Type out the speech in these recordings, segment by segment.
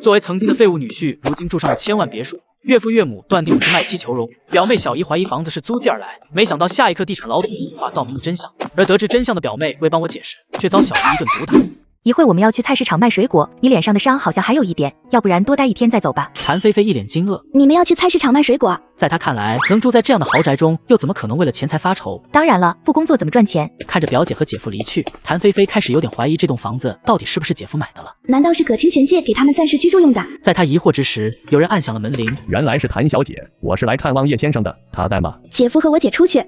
作为曾经的废物女婿，如今住上了千万别墅。岳父岳母断定我是卖妻求荣，表妹小姨怀疑房子是租借而来，没想到下一刻地产老董一句话道明了真相。而得知真相的表妹为帮我解释，却遭小姨一顿毒打。一会我们要去菜市场卖水果，你脸上的伤好像还有一点，要不然多待一天再走吧。谭菲菲一脸惊愕，你们要去菜市场卖水果？在她看来，能住在这样的豪宅中，又怎么可能为了钱财发愁？当然了，不工作怎么赚钱？看着表姐和姐夫离去，谭菲菲开始有点怀疑这栋房子到底是不是姐夫买的了。难道是葛清泉借给他们暂时居住用的？在她疑惑之时，有人按响了门铃。原来是谭小姐，我是来看望叶先生的，他在吗？姐夫和我姐出去，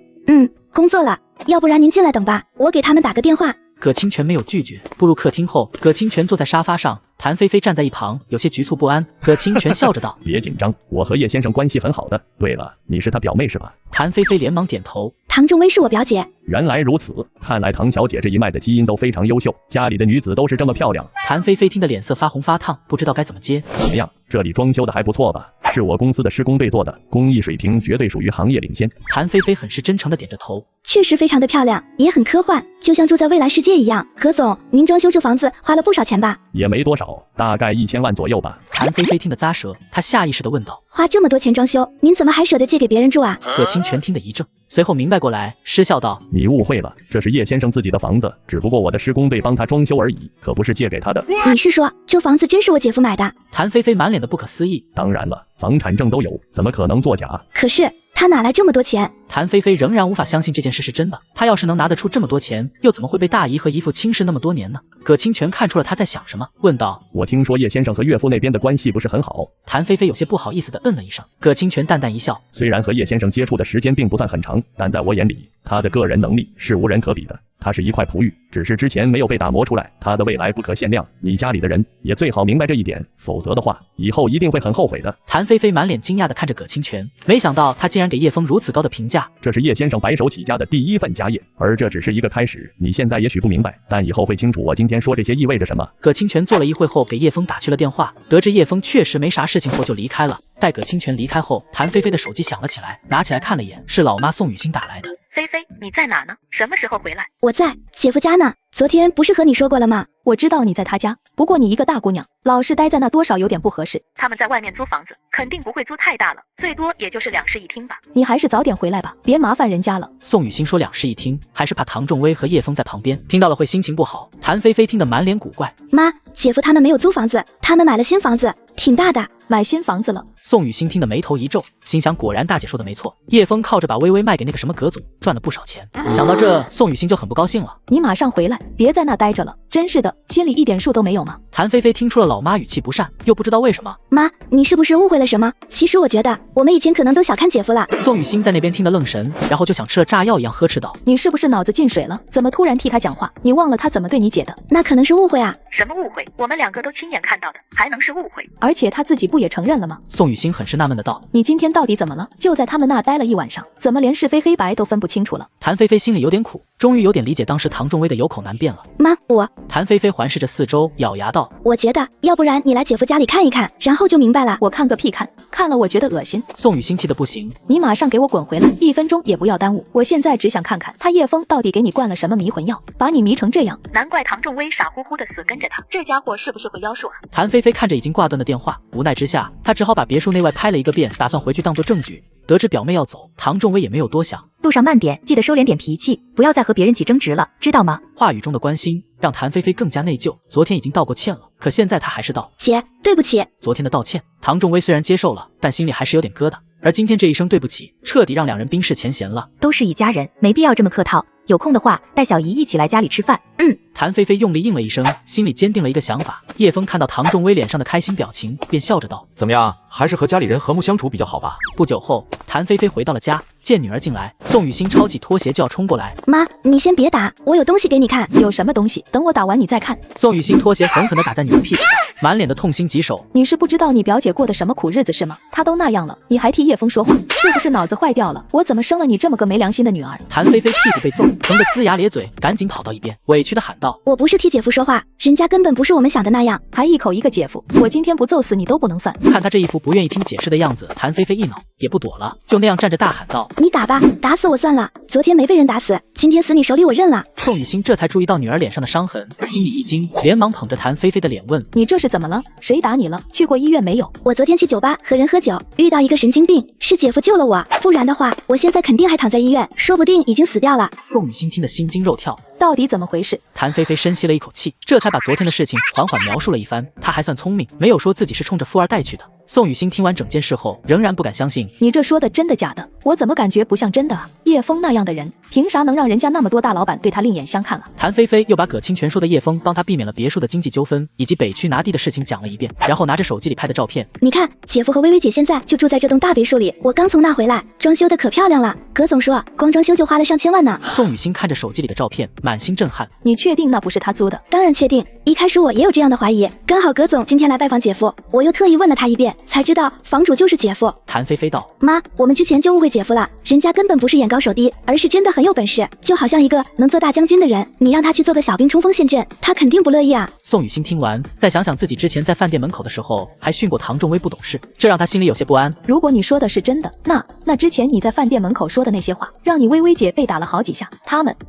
工作了，要不然您进来等吧，我给他们打个电话。葛清泉没有拒绝。步入客厅后，葛清泉坐在沙发上，谭菲菲站在一旁，有些局促不安。葛清泉笑着道：“别紧张，我和叶先生关系很好的。对了，你是他表妹是吧？”谭菲菲连忙点头。唐仲威是我表姐。原来如此，看来唐小姐这一脉的基因都非常优秀，家里的女子都是这么漂亮。谭菲菲听得脸色发红发烫，不知道该怎么接。怎么样，这里装修的还不错吧？是我公司的施工队做的，工艺水平绝对属于行业领先。谭菲菲很是真诚地点着头。确实非常的漂亮，也很科幻，就像住在未来世界一样。葛总，您装修这房子花了不少钱吧？也没多少，大概1000万左右吧。谭菲菲听得咂舌，她下意识地问道：“花这么多钱装修，您怎么还舍得借给别人住啊？”葛清泉听得一怔，随后明白过来，失笑道：“你误会了，这是叶先生自己的房子，只不过我的施工队帮他装修而已，可不是借给他的。”你是说这房子真是我姐夫买的？谭菲菲满脸的不可思议。当然了，房产证都有，怎么可能作假？可是他哪来这么多钱？谭菲菲仍然无法相信这件事是真的。她要是能拿得出这么多钱，又怎么会被大姨和姨父轻视那么多年呢？葛清泉看出了她在想什么，问道：“我听说叶先生和岳父那边的关系不是很好。”谭菲菲有些不好意思地嗯了一声。葛清泉淡淡一笑：“虽然和叶先生接触的时间并不算很长，但在我眼里，他的个人能力是无人可比的。他是一块璞玉，只是之前没有被打磨出来，他的未来不可限量。你家里的人也最好明白这一点，否则的话，以后一定会很后悔的。”谭菲菲满脸惊讶地看着葛清泉，没想到他竟然给叶枫如此高的评价。这是叶先生白手起家的第一份家业，而这只是一个开始。你现在也许不明白，但以后会清楚我今天说这些意味着什么。葛清泉坐了一会后，给叶枫打去了电话，得知叶枫确实没啥事情后就离开了。待葛清泉离开后，谭菲菲的手机响了起来，拿起来看了眼，是老妈宋雨欣打来的。菲菲，你在哪呢？什么时候回来？我在姐夫家呢，昨天不是和你说过了吗？我知道你在他家，不过你一个大姑娘，老是待在那多少有点不合适。他们在外面租房子，肯定不会租太大了，最多也就是2室1厅吧。你还是早点回来吧，别麻烦人家了。宋雨欣说2室1厅，还是怕唐仲威和叶枫在旁边听到了会心情不好。谭菲菲听得满脸古怪。妈，姐夫他们没有租房子，他们买了新房子，挺大的。买新房子了？宋雨欣听得眉头一皱，心想果然大姐说的没错，叶枫靠着把微微卖给那个什么葛总赚了不少钱。想到这，宋雨欣就很不高兴了。你马上回来，别在那待着了，真是的，心里一点数都没有吗？谭菲菲听出了老妈语气不善，又不知道为什么。妈，你是不是误会了什么？其实我觉得我们以前可能都小看姐夫了。宋雨欣在那边听得愣神，然后就像吃了炸药一样呵斥道：“你是不是脑子进水了？怎么突然替他讲话？你忘了他怎么对你姐的？那可能是误会啊。什么误会？我们2个都亲眼看到的，还能是误会？而且他自己不也承认了吗？”宋雨欣很是纳闷的道：“你今天到底怎么了？就在他们那待了一晚上，怎么连是非黑白都分不清楚了？”谭菲菲心里有点苦，终于有点理解当时唐仲威的有口难辩了。妈，谭菲菲环视着四周，咬牙道：“我觉得要不然你来姐夫家里看一看，然后就明白了。”我看个屁看，看了我觉得恶心。宋雨欣气得不行，你马上给我滚回来，1分钟也不要耽误。我现在只想看看他叶枫到底给你灌了什么迷魂药，把你迷成这样。难怪唐仲威傻乎乎的死跟着他，这家伙是不是会妖术啊？谭菲菲看着已经挂断的电话，无奈之下，她只好把别墅内外拍了一个遍，打算回去当做证据。得知表妹要走，唐仲威也没有多想，路上慢点，记得收敛点脾气，不要再和别人起争执了，知道吗？话语中的关心让谭菲菲更加内疚。昨天已经道过歉了，可现在她还是道：“姐，对不起。”昨天的道歉，唐仲威虽然接受了，但心里还是有点疙瘩。而今天这一声对不起，彻底让2人冰释前嫌了。都是一家人，没必要这么客套。有空的话，带小姨一起来家里吃饭。谭菲菲用力应了一声，心里坚定了一个想法。叶枫看到唐仲威脸上的开心表情，便笑着道：“怎么样，还是和家里人和睦相处比较好吧？”不久后，谭菲菲回到了家，见女儿进来，宋雨欣抄起拖鞋就要冲过来。“妈，你先别打，我有东西给你看。”“有什么东西？等我打完你再看。”宋雨欣拖鞋狠狠地打在女儿屁股，满脸的痛心疾首。“你是不知道你表姐过的什么苦日子是吗？她都那样了，你还替叶枫说话，是不是脑子坏掉了？我怎么生了你这么个没良心的女儿？”谭菲菲屁股被揍，疼得龇牙咧嘴，赶紧跑到一边，委屈地喊道：“我不是替姐夫说话，人家根本不是我们想的那样。”还一口一个姐夫，我今天不揍死你都不能算。”看他这一副不愿意听解释的样子，谭菲菲一恼，也不躲了，就那样站着大喊道：“你打吧，打死我算了。昨天没被人打死，今天死你手里，我认了。”宋雨欣这才注意到女儿脸上的伤痕，心里一惊，连忙捧着谭菲菲的脸问：“你这是怎么了？谁打你了？去过医院没有？”我昨天去酒吧和人喝酒，遇到一个神经病，是姐夫救了我，不然的话，我现在肯定还躺在医院，说不定已经死掉了。宋雨欣听得心惊肉跳。到底怎么回事？谭菲菲深吸了一口气，这才把昨天的事情缓缓描述了一番。她还算聪明，没有说自己是冲着富二代去的。宋雨欣听完整件事后，仍然不敢相信。你这说的真的假的？我怎么感觉不像真的啊？叶枫那样的人，凭啥能让人家那么多大老板对他另眼相看啊？谭菲菲又把葛清泉说的叶枫帮他避免了别墅的经济纠纷，以及北区拿地的事情讲了一遍，然后拿着手机里拍的照片，你看，姐夫和薇薇姐现在就住在这栋大别墅里，我刚从那回来，装修的可漂亮了。葛总说，光装修就花了上千万呢。宋雨欣看着手机里的照片，满心震撼。你确定那不是他租的？当然确定，一开始我也有这样的怀疑，刚好葛总今天来拜访姐夫，我又特意问了他一遍，才知道房主就是姐夫。谭菲菲道：“妈，我们之前就误会姐夫了，人家根本不是眼高手低，而是真的很有本事，就好像一个能做大将军的人，你让他去做个小兵冲锋陷阵，他肯定不乐意啊。”宋雨欣听完，再想想自己之前在饭店门口的时候还训过唐仲威不懂事，这让他心里有些不安。如果你说的是真的，那之前你在饭店门口说的那些话，让你薇薇姐被打了好几下，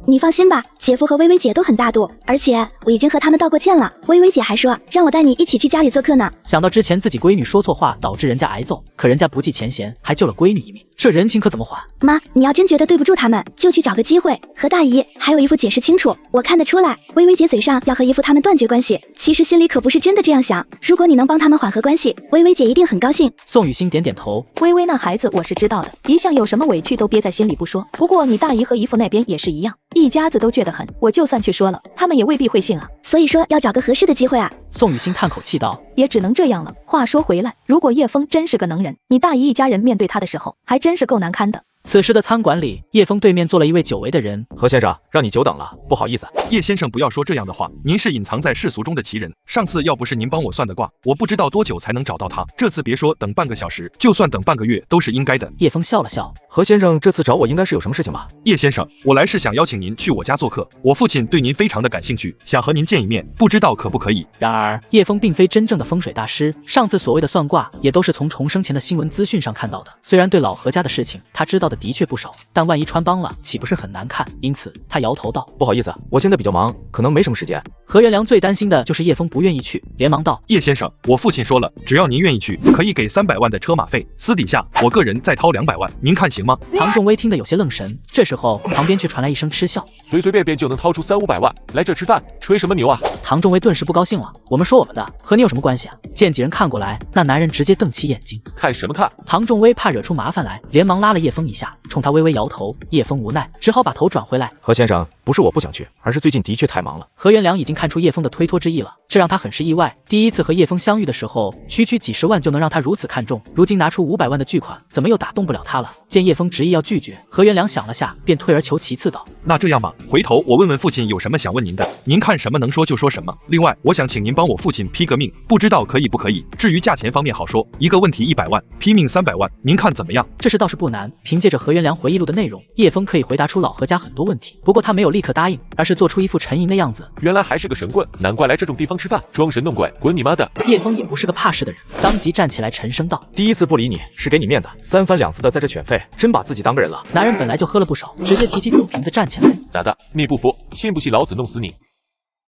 你放心吧，姐夫和薇薇姐都很大度，而且我已经和他们道过歉了。薇薇姐还说让我带你一起去家里做客呢。想到之前自己闺女说错话导致人家挨揍，可人家不计前嫌，还救了闺女一命，这人情可怎么还？妈，你要真觉得对不住他们，就去找个机会和大姨还有姨父解释清楚。我看得出来，薇薇姐嘴上要和姨父他们断绝关系，其实心里可不是真的这样想。如果你能帮他们缓和关系，薇薇姐一定很高兴。宋雨欣点点头，薇薇那孩子我是知道的，一向有什么委屈都憋在心里不说。不过你大姨和姨父那边也是一样，一家子都倔得很，我就算去说了，他们也未必会信啊。所以说要找个合适的机会啊。宋雨欣叹口气道：“也只能这样了。话说回来，如果叶枫真是个能人，你大姨一家人面对他的时候，还真是够难堪的。”此时的餐馆里，叶枫对面坐了一位久违的人。何先生，让你久等了，不好意思。叶先生，不要说这样的话，您是隐藏在世俗中的奇人。上次要不是您帮我算的卦，我不知道多久才能找到他。这次别说等半个小时，就算等半个月都是应该的。叶枫笑了笑，何先生这次找我应该是有什么事情吧？叶先生，我来是想邀请您去我家做客，我父亲对您非常的感兴趣，想和您见一面，不知道可不可以？然而叶枫并非真正的风水大师，上次所谓的算卦也都是从重生前的新闻资讯上看到的。虽然对老何家的事情他知道的的确不少，但万一穿帮了，岂不是很难看？因此他摇头道：“不好意思，我现在比较忙，可能没什么时间。”何元良最担心的就是叶枫不愿意去，连忙道：“叶先生，我父亲说了，只要您愿意去，可以给300万的车马费，私底下我个人再掏200万，您看行吗？”唐仲威听得有些愣神，这时候旁边却传来一声嗤笑：“随随便便就能掏出300-500万来这吃饭，吹什么牛啊？”唐仲威顿时不高兴了：“我们说我们的，和你有什么关系啊？”见几人看过来，那男人直接瞪起眼睛：“看什么看？”唐仲威怕惹出麻烦来，连忙拉了叶枫一下，冲他微微摇头。叶枫无奈，只好把头转回来：“何先生，不是我不想去，而是最近的确太忙了。”何元良已经看出叶枫的推脱之意了，这让他很是意外。第一次和叶枫相遇的时候，区几十万就能让他如此看重，如今拿出500万的巨款，怎么又打动不了他了？见叶枫执意要拒绝，何元良想了下，便退而求其次道：“那这样吧，回头我问问父亲有什么想问您的，您看什么能说就说什么。另外，我想请您帮我父亲批个命，不知道可以不可以？至于价钱方面好说，一个问题100万，批命300万，您看怎么样？”这事倒是不难，凭借着何元良回忆录的内容，叶枫可以回答出老何家很多问题。不过他没有立刻答应，而是做出一副沉吟的样子。原来还是个神棍，难怪来这种地方吃饭，装神弄鬼，滚你妈的！叶枫也不是个怕事的人，当即站起来沉声道：“第一次不理你是给你面子，3番2次的在这犬吠，真把自己当个人了。”男人本来就喝了不少，直接提起酒瓶子站起来：“咋的？你不服？信不信老子弄死你？”